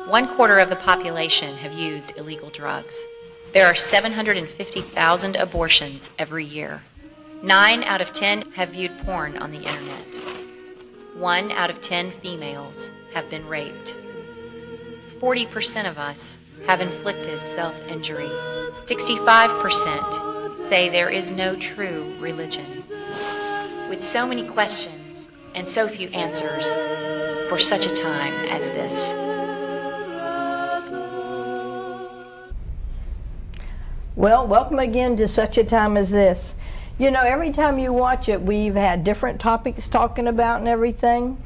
1/4 of the population have used illegal drugs. There are 750,000 abortions every year. 9 out of 10 have viewed porn on the internet. 1 out of 10 females have been raped. 40% of us have inflicted self-injury. 65% say there is no true religion. With so many questions and so few answers for such a time as this. Well, welcome again to Such a Time as This. You know, every time you watch it, we've had different topics talking about and everything.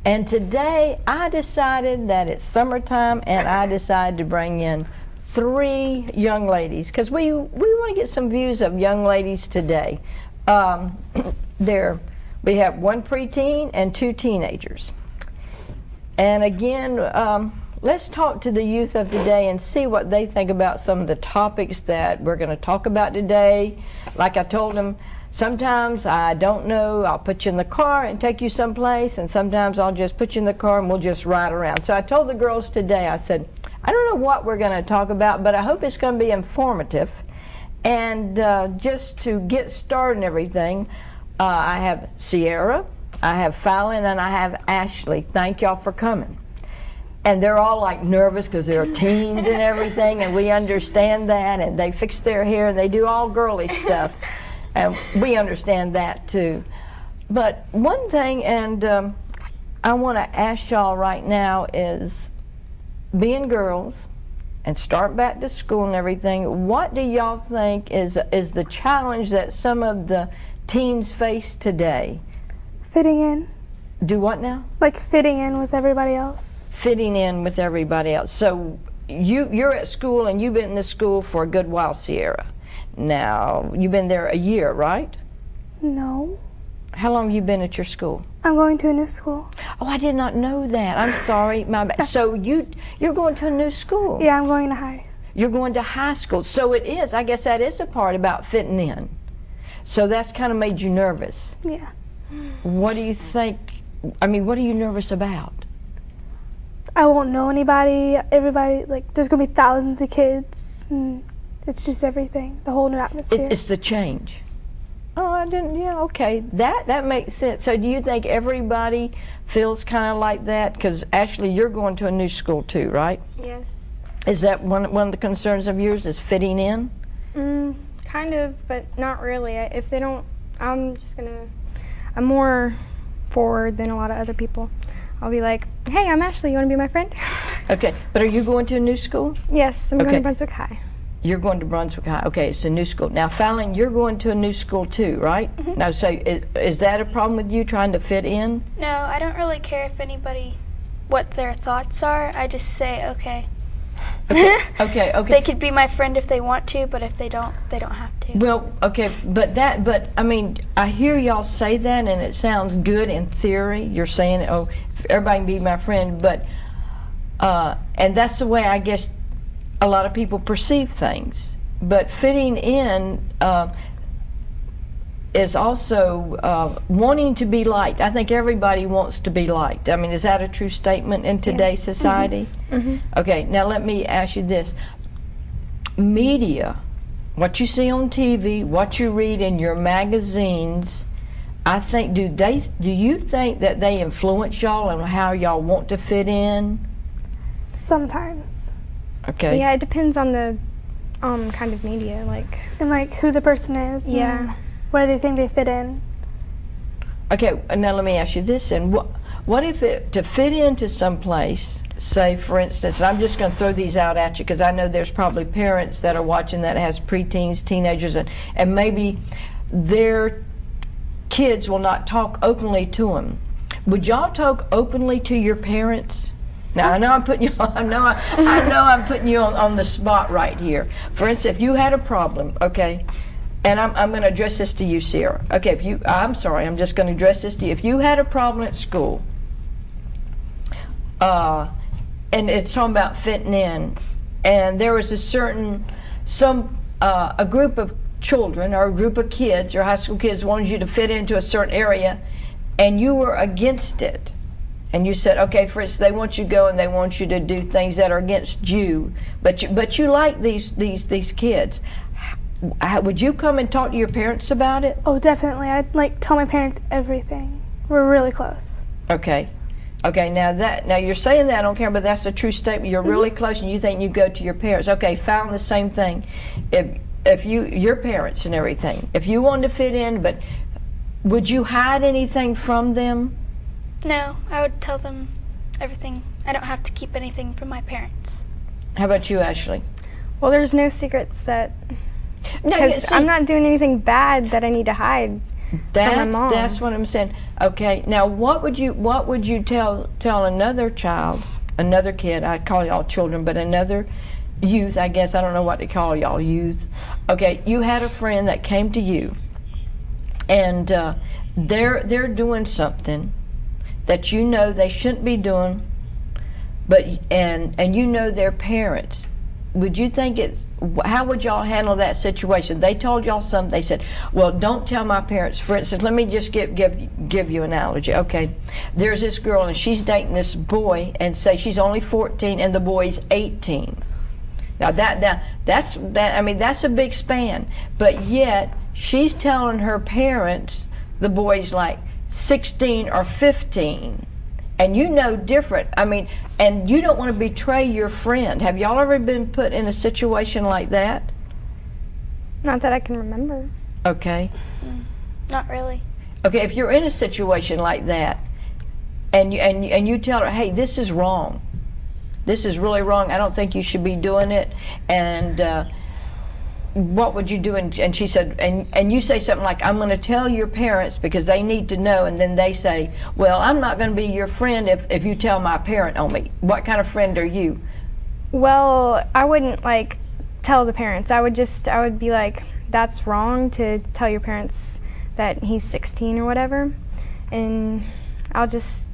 And today, I decided that it's summertime, and I decided to bring in 3 young ladies, because we want to get some views of young ladies today. We have 1 preteen and 2 teenagers. And again, let's talk to the youth of today and see what they think about some of the topics that we're going to talk about today. Like I told them, sometimes I don't know, I'll put you in the car and take you someplace, and sometimes I'll just put you in the car and we'll just ride around. So I told the girls today, I said, I don't know what we're going to talk about, but I hope it's going to be informative. And just to get started and everything, I have Sierra, I have Fallon, and I have Ashley. Thank y'all for coming. And they're all like nervous because they're teens and everything, and we understand that, and they fix their hair and they do all girly stuff, and we understand that too. But one thing, and I want to ask y'all right now, is being girls and start back to school and everything, what do y'all think is the challenge that some of the teens face today? Fitting in. Do what now? Like fitting in with everybody else. Fitting in with everybody else. So you're at school, and you've been in this school for a good while, Sierra. Now, you've been there a year, right? No. How long have you been at your school? I'm going to a new school. Oh, I did not know that. I'm sorry. My bad. So you're going to a new school? Yeah, I'm going to high. You're going to high school. So it is, I guess that is a part about fitting in. So that's kind of made you nervous. Yeah. What do you think, I mean, what are you nervous about? I won't know anybody, everybody, like, there's going to be thousands of kids, and it's just everything, the whole new atmosphere. It's the change. Oh, I didn't, yeah, okay, that makes sense. So do you think everybody feels kind of like that? Because, Ashley, you're going to a new school too, right? Yes. Is that one of the concerns of yours, is fitting in? Kind of, but not really. If they don't, I'm more forward than a lot of other people. I'll be like, hey, I'm Ashley, you want to be my friend? Okay, but are you going to a new school? Yes, I'm going to Brunswick High. You're going to Brunswick High. Okay, it's a new school. Now, Fallon, you're going to a new school too, right? Mm-hmm. Now, so is that a problem with you trying to fit in? No, I don't really care if anybody, what their thoughts are. I just say, okay. Okay. They could be my friend if they want to, but if they don't have to. Well, okay, but I mean, I hear y'all say that, and it sounds good in theory. You're saying, oh, everybody can be my friend, but, and that's the way I guess a lot of people perceive things. But fitting in is also wanting to be liked. I think everybody wants to be liked. I mean, is that a true statement in today's society? Mm-hmm. Okay, now let me ask you this. Media, what you see on TV, what you read in your magazines, I think, do you think that they influence y'all on how y'all want to fit in? Sometimes. Okay. Yeah, it depends on the kind of media, like. And like who the person is. Yeah. And where they think they fit in. Okay, now let me ask you this, and what if to fit into some place, say for instance, and I'm just going to throw these out at you because I know there's probably parents that are watching that has preteens, teenagers, and maybe their kids will not talk openly to them. Would y'all talk openly to your parents? Now I know I'm putting you on, I know I'm putting you on the spot right here. For instance, if you had a problem, okay, and I'm going to address this to you, Sarah. Okay, I'm sorry, I'm just going to address this to you. If you had a problem at school, and it's talking about fitting in, and there was a group of children or a group of kids or high school kids wanted you to fit into a certain area, and you were against it, And you said, okay, for instance, they want you to go and they want you to do things that are against you, but you like these kids. Would you come and talk to your parents about it? Oh, definitely. I'd like tell my parents everything. We're really close. Okay. Okay, now you're saying that on camera, but that's a true statement. You're really close and you think you go to your parents. Okay, found the same thing. If your parents and everything, if you wanted to fit in, but would you hide anything from them? No, I would tell them everything. I don't have to keep anything from my parents. How about you, Ashley? Well, there's no secrets that, No, because I'm not doing anything bad that I need to hide from my mom. That's what I'm saying. Okay, now what would you tell another child, another kid? I call y'all children, but another youth, I guess. I don't know what to call y'all, youth. Okay, you had a friend that came to you, and they're doing something that you know they shouldn't be doing, but and you know their parents. Would you think how would y'all handle that situation? They told y'all something, they said, well, don't tell my parents. For instance, let me just give you an analogy. Okay, there's this girl and she's dating this boy, and say she's only 14 and the boy's 18. Now that's a big span, but yet she's telling her parents the boy's like 16 or 15, and you know different. I mean, and you don't want to betray your friend. Have y'all ever been put in a situation like that? Not that I can remember. Okay. Not really. Okay, if you're in a situation like that, and you tell her, hey, this is wrong. This is really wrong. I don't think you should be doing it. And what would you do? And she said, and you say something like, I'm going to tell your parents because they need to know. And then they say, well, I'm not going to be your friend if you tell my parent on me. What kind of friend are you? Well, I wouldn't like tell the parents. I would be like, that's wrong to tell your parents that he's 16 or whatever. And I'll just